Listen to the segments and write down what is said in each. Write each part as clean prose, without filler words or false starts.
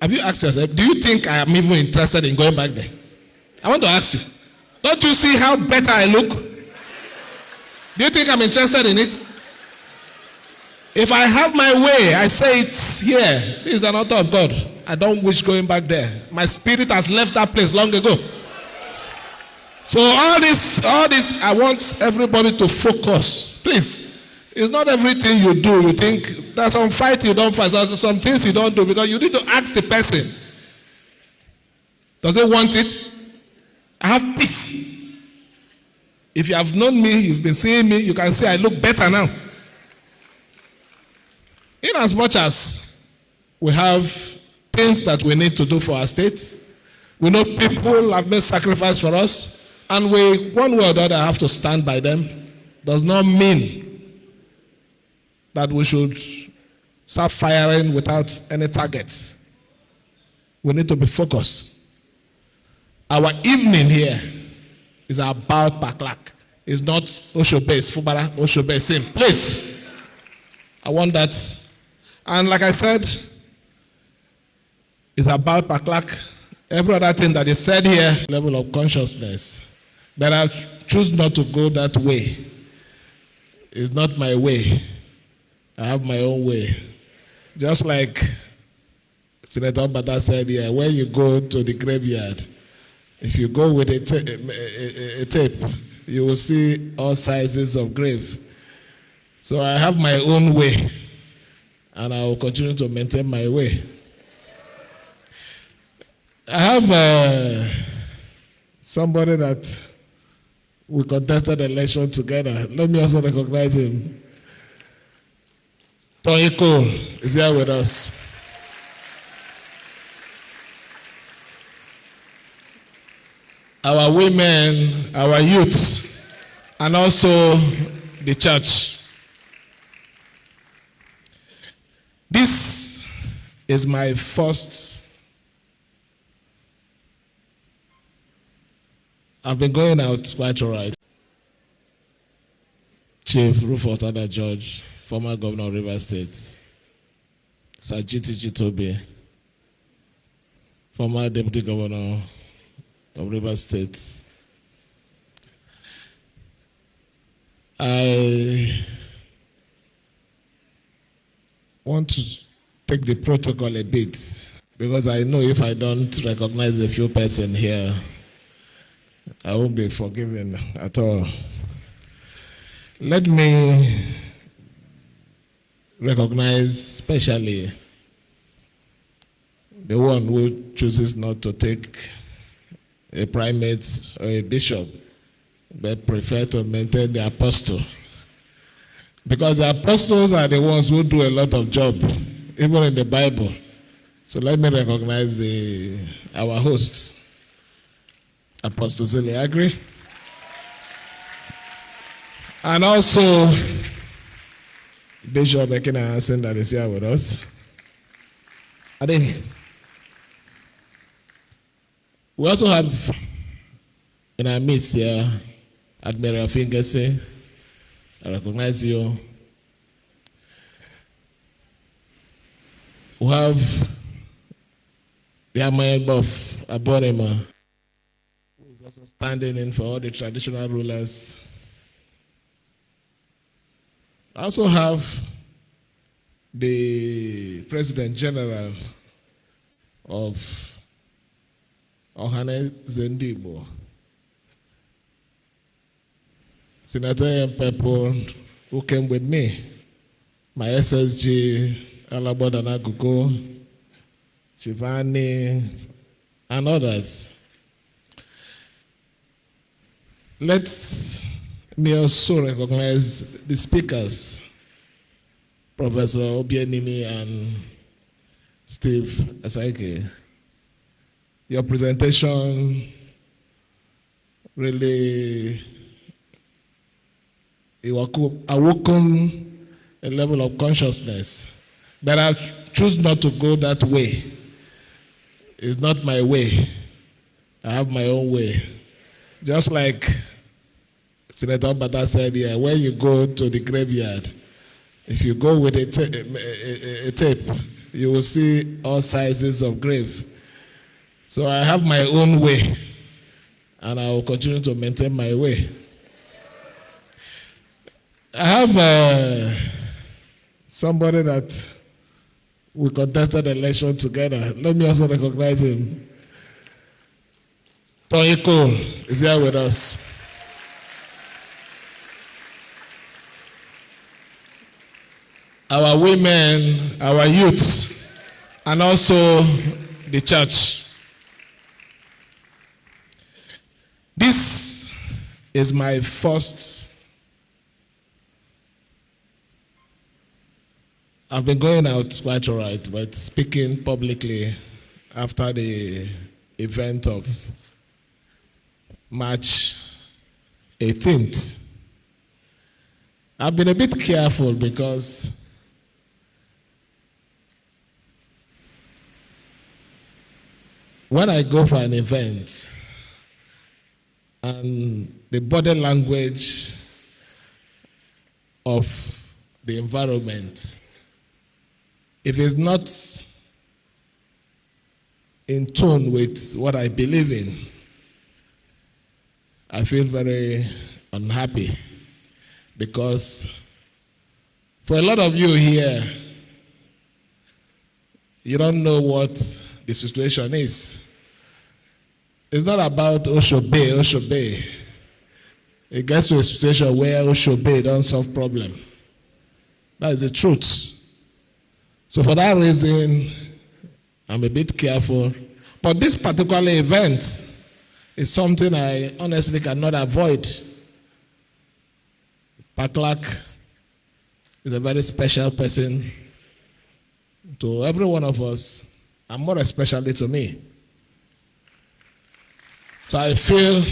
Have you asked yourself, do you think I am even interested in going back there? I want to ask you. Don't you see how better I look? Do you think I'm interested in it? If I have my way, I say it's here. This is an altar of God. I don't wish going back there. My spirit has left that place long ago. So all this, I want everybody to focus. Please, it's not everything you do. You think there's some fight you don't fight. There's some things you don't do because you need to ask the person. Does it want it? I have peace. If you have known me, you've been seeing me, you can say I look better now. In as much as we have things that we need to do for our state, we know people have made sacrifice for us, and we, one way or the other, have to stand by them. Does not mean that we should start firing without any target. We need to be focused. Our evening here is about Baklak. It's not Oshobe, it's Fubara, Oshobe, same. Please, I want that. And like I said, it's about Baklak. Every other thing that is said here, level of consciousness. But I choose not to go that way. It's not my way. I have my own way. Just like Senator Bata said here, when you go to the graveyard, if you go with a tape, you will see all sizes of grave. So I have my own way, and I will continue to maintain my way. I have somebody that we contested the election together. Let me also recognize him. Tony Cole is here with us. Our women, our youth, and also the church. This is my first. I've been going out quite all right. Chief Rufus Ada George, former governor of Rivers State. Sajiti Jitobe, former deputy governor of Rivers State. I want to take the protocol a bit because I know if I don't recognize a few persons here, I won't be forgiven at all. Let me recognize especially the one who chooses not to take a primate or a bishop, but prefer to maintain the apostle. Because the apostles are the ones who do a lot of job, even in the Bible. So let me recognize our hosts. Apostle Zili, agree? And also, Bishop Ekina Hansen that is here with us. I think we also have in our midst here, Admiral Fingese. I recognize you. We have the Amael Buff Abonema, also standing in for all the traditional rulers. I also have the President General of Ohane Zendibo, Senator Mpepo, who came with me, my SSG, Alabodana Gugo, Chivani, and others. Let me also recognize the speakers, Professor Obienimi and Steve Asaike. Your presentation really awoken a level of consciousness, but I choose not to go that way. It's not my way. I have my own way. Just like Senator Bata said here, when you go to the graveyard, if you go with a tape, you will see all sizes of grave. So I have my own way, and I will continue to maintain my way. I have somebody that we contested the election together. Let me also recognize him. Tony Cole is here with us. Our women, our youth, and also the church. This is my first. I've been going out quite all right, but speaking publicly after the event of March 18th. I've been a bit careful because when I go for an event and the body language of the environment, if it's not in tune with what I believe in, I feel very unhappy because for a lot of you here, you don't know what the situation is. It's not about Oshobe. It gets to a situation where Oshobe don't solve problem. That is the truth. So for that reason, I'm a bit careful. But this particular event is something I honestly cannot avoid. Paklak is a very special person to every one of us, and more especially to me. So I feel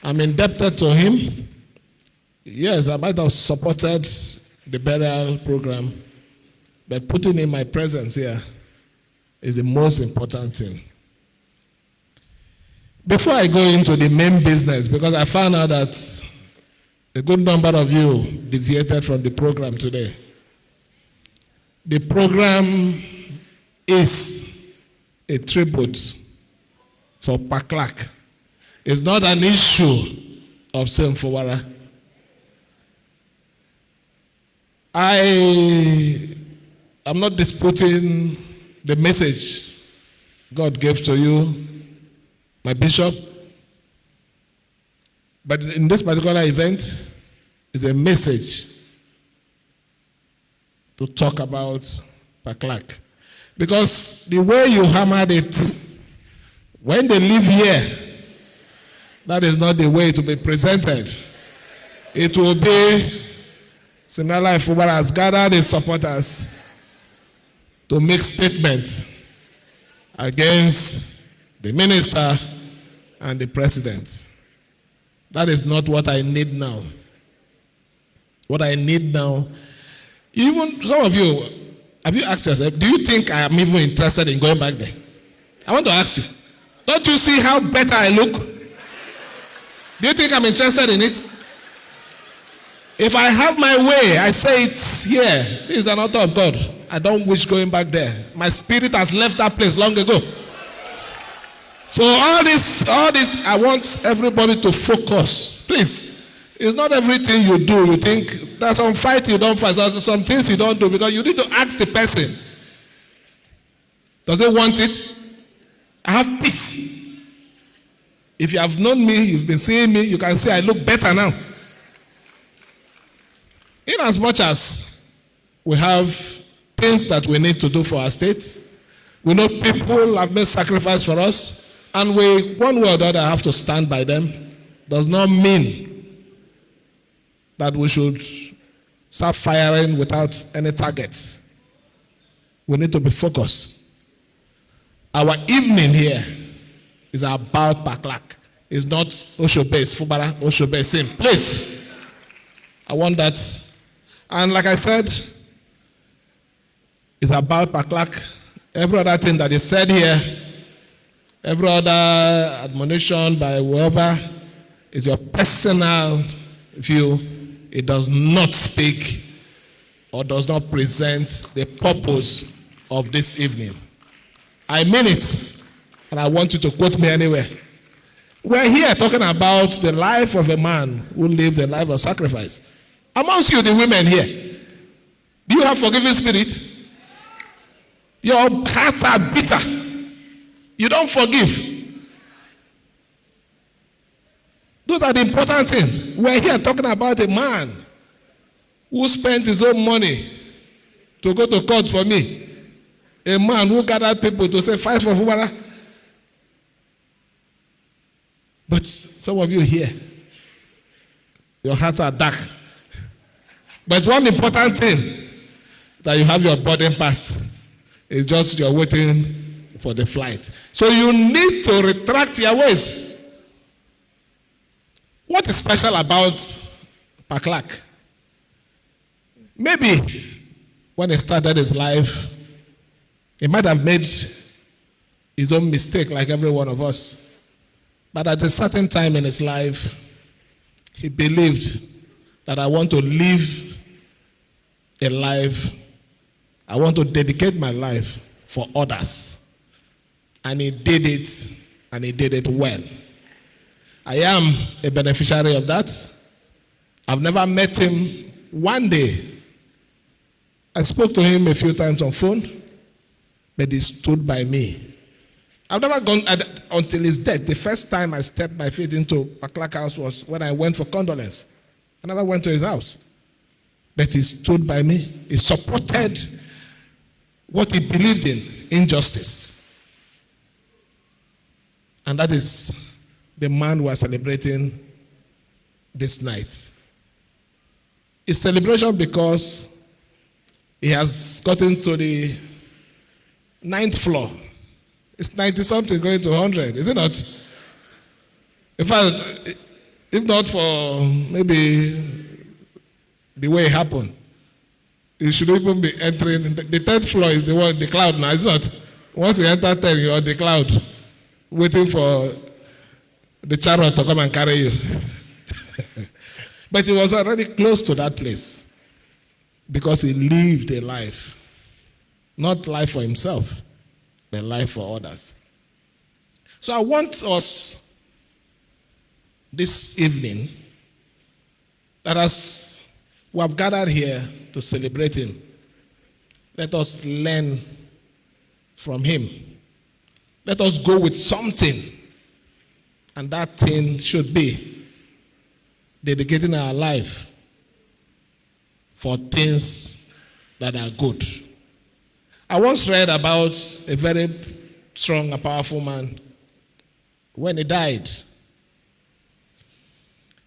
I'm indebted to him. Yes, I might have supported the burial program, but putting in my presence here is the most important thing. Before I go into the main business, because I found out that a good number of you deviated from the program today. The program is a tribute for Paklak. It's not an issue of Saint Fubara. I am not disputing the message God gave to you, my bishop, but in this particular event, is a message to talk about Paklak. Because the way you hammered it, when they live here, that is not the way to be presented. It will be similar like Fubara has gathered his supporters to make statements against the minister and the president. That is not what I need now. What I need now, even some of you, have you asked yourself, do you think I am even interested in going back there? I want to ask you, don't you see how better I look? Do you think I'm interested in it? If I have my way, I say it's here. This is an altar of God. I don't wish going back there. My spirit has left that place long ago. So all this, I want everybody to focus. Please. It's not everything you do. You think there's some fight you don't fight. There's some things you don't do because you need to ask the person. Does it want it? I have peace. If you have known me, you've been seeing me, you can see I look better now. In as much as we have things that we need to do for our state, we know people have made sacrifice for us, and we, one way or the other, have to stand by them. Does not mean that we should start firing without any target. We need to be focused. Our evening here is about Paklak. It's not Oshobe, it's Fubara, Oshobe, same. Please, I want that. And like I said, it's about Paklak. Every other thing that is said here, every other admonition by whoever is your personal view. It does not speak or does not present the purpose of this evening. I mean it, and I want you to quote me anywhere. We're here talking about the life of a man who lived a life of sacrifice. Amongst you, the women here, do you have forgiving spirit? Your hearts are bitter. You don't forgive. Those are the important things. We're here talking about a man who spent his own money to go to court for me. A man who gathered people to say, fight for Fubara. But some of you here, your hearts are dark. But one important thing, that you have your boarding pass. It's just you're waiting for the flight. So you need to retract your ways. What is special about Paklak? Maybe when he started his life, he might have made his own mistake like every one of us. But at a certain time in his life, he believed that I want to live a life, I want to dedicate my life for others. And he did it, and he did it well. I am a beneficiary of that. I've never met him one day. I spoke to him a few times on phone, but he stood by me. I've never gone until his death. The first time I stepped my feet into Paklak house was when I went for condolence. I never went to his house. But he stood by me. He supported what he believed in, injustice. And that is the man we are celebrating this night. It's celebration because he has gotten to the 9th floor. It's 90-something going to 100, is it not? In fact, if not for maybe the way it happened, you should even be entering. The 10th floor is the one, the cloud now, is it not? Once you enter 10, you're on the cloud, waiting for the chariot to come and carry you. But he was already close to that place because he lived a life, not life for himself, but life for others. So I want us this evening, that as we have gathered here to celebrate him, let us learn from him. Let us go with something, and that thing should be dedicating our life for things that are good. I once read about a very strong and powerful man. When he died,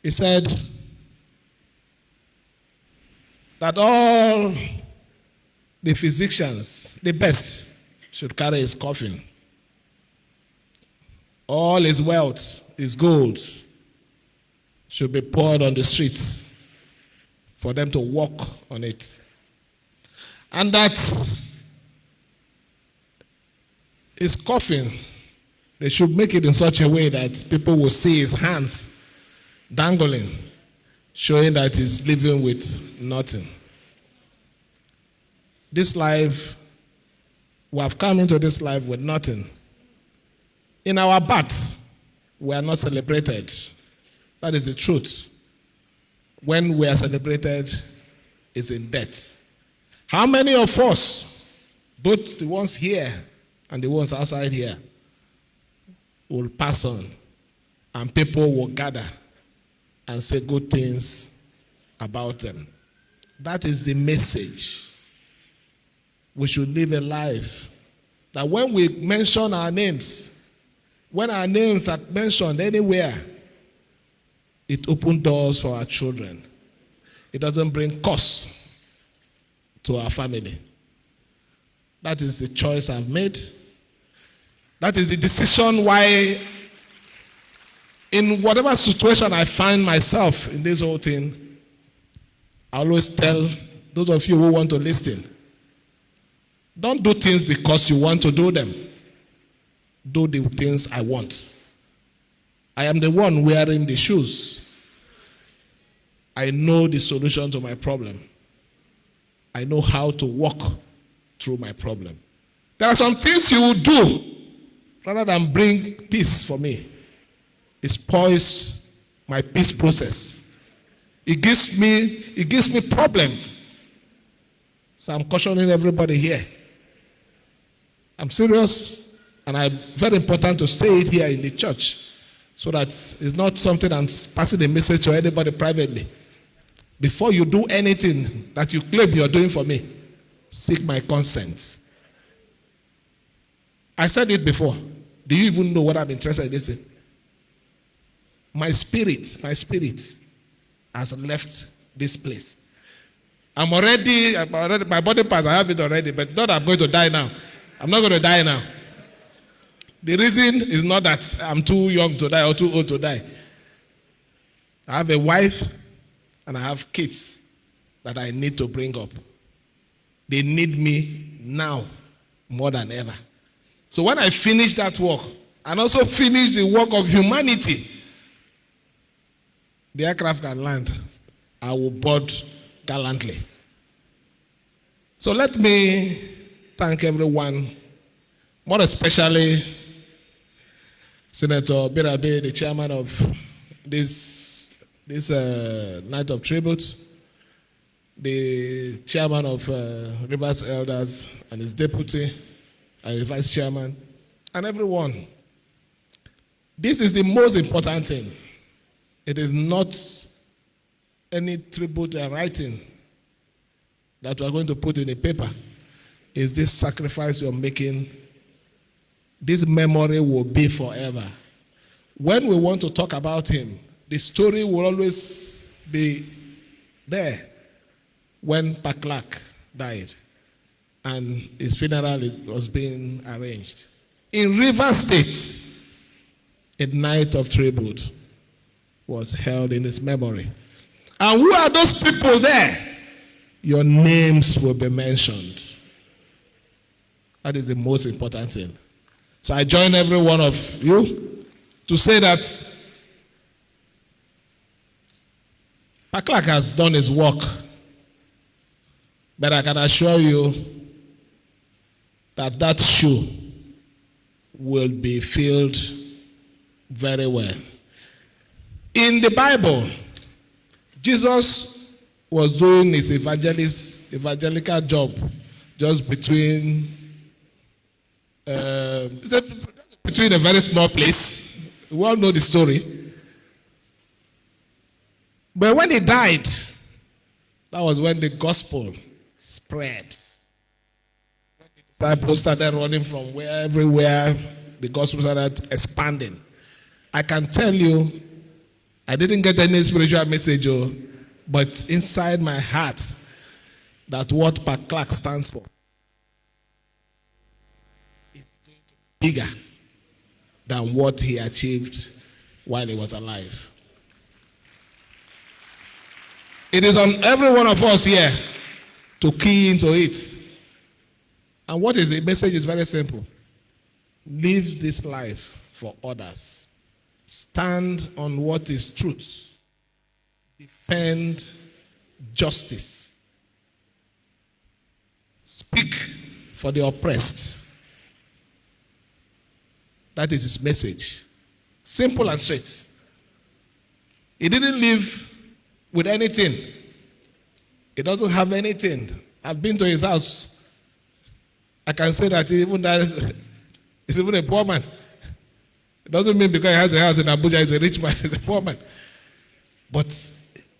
he said that all the physicians, the best, should carry his coffin. All his wealth, his gold, should be poured on the streets for them to walk on it. And that his coffin, they should make it in such a way that people will see his hands dangling, showing that he's living with nothing. This life, we have come into this life with nothing. In our birth, we are not celebrated. That is the truth. When we are celebrated, is in death. How many of us, both the ones here and the ones outside here, will pass on, and people will gather and say good things about them? That is the message. We should live a life that when we mention our names, when our names are mentioned anywhere, it opens doors for our children. It doesn't bring cost to our family. That is the choice I've made. That is the decision why, in whatever situation I find myself in this whole thing, I always tell those of you who want to listen, don't do things because you want to do them. Do the things I want. I am the one wearing the shoes. I know the solution to my problem. I know how to walk through my problem. There are some things you will do rather than bring peace for me. It spoils my peace process. It gives me problem. So I'm cautioning everybody here. I'm serious, and it's very important to say it here in the church so that it's not something I'm passing a message to anybody privately. Before you do anything that you claim you're doing for me, seek my consent. I said it before. Do you even know what I'm interested in this in? My spirit has left this place. I'm already, my body parts, I have it already, but not I'm going to die now. I'm not going to die now. The reason is not that I'm too young to die or too old to die. I have a wife and I have kids that I need to bring up. They need me now more than ever. So when I finish that work and also finish the work of humanity, the aircraft can land. I will board gallantly. So let me thank everyone, more especially Senator Birabe, the chairman of this night of tribute, the chairman of Rivers Elders and his deputy and the vice chairman, and everyone. This is the most important thing. It is not any tribute writing that we are going to put in a paper. It's this sacrifice you're making. This memory will be forever. When we want to talk about him, the story will always be there. When Paklak died and his funeral was being arranged. In Rivers State, a night of tribute was held in his memory. And who are those people there? Your names will be mentioned. That is the most important thing. So I join every one of you to say that Paklak has done his work, but I can assure you that that shoe will be filled very well. In the Bible, Jesus was doing his evangelical job just between a very small place. We all know the story. But when he died, that was when the gospel spread. The disciples started running from everywhere. The gospel started expanding. I can tell you, I didn't get any spiritual message, but inside my heart, that what Paklak stands for is going to be bigger than what he achieved while he was alive. It is on every one of us here to key into it. And what is the message is very simple. Live this life for others. Stand on what is truth. Defend justice. Speak for the oppressed. That is his message. Simple and straight. He didn't live with anything. He doesn't have anything. I've been to his house. I can say that he's even a poor man. It doesn't mean because he has a house in Abuja, he's a rich man, he's a poor man. But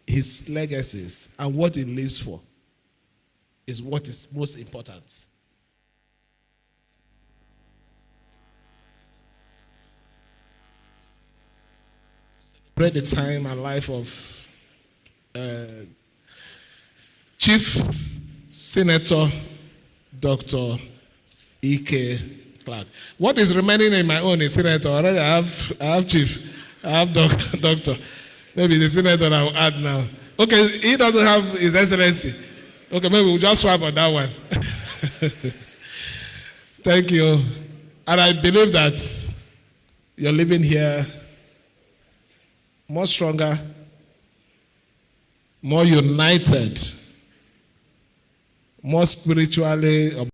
his legacies and what he lives for is what is most important. Celebrate the time and life of Chief Senator Dr. E.K. Clark. What is remaining in my own is senator. Already I have chief, I have doctor. Maybe the senator I will add now. Okay, he doesn't have his excellency. Okay, maybe we'll just swap on that one. Thank you. And I believe that you're living here more stronger, more united, more spiritually